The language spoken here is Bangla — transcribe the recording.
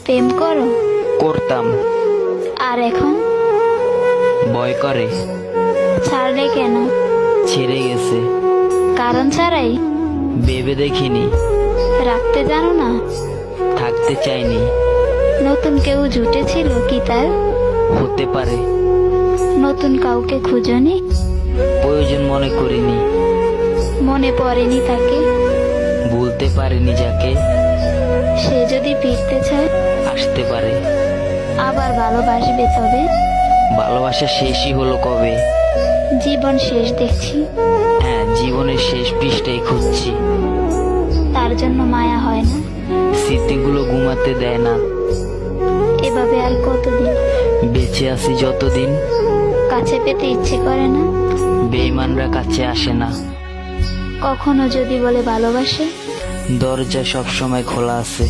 প্রেম করো? করতাম, আর এখন ভয় করে। ছাড়লে কেন? ছেড়ে গেছে, কারণ ছাড়াই? ভেবে দেখিনি। রাখতে জানো না? থাকতে চাইনি। নতুন কেউ জুটেছিল কি তার? হতে পারে, নতুন কাউকে খুঁজনি? প্রয়োজন মনে করিনি। মনে পড়েনি তাকে? ভুলতে পারিনি যাকে। সে যদি ফিরতে চায় আসতে পারে, আবার ভালোবাসবে, তবে ভালোবাসা শেষই হলো কবে। জীবন শেষ দেখছি, হ্যাঁ, জীবনের শেষ পৃষ্ঠায় খুঁজছি। তার জন্য মায়া হয় না? স্মৃতিগুলো ঘুমাতে দেয় না। এভাবে আর কতদিন? বেঁচে আছি যতদিন, কাছে পেতে ইচ্ছে করে না? বেঈমানরা কাছে আসে না। কখনো যদি বলে ভালোবাসে, দরজা সবসময় খোলা আছে।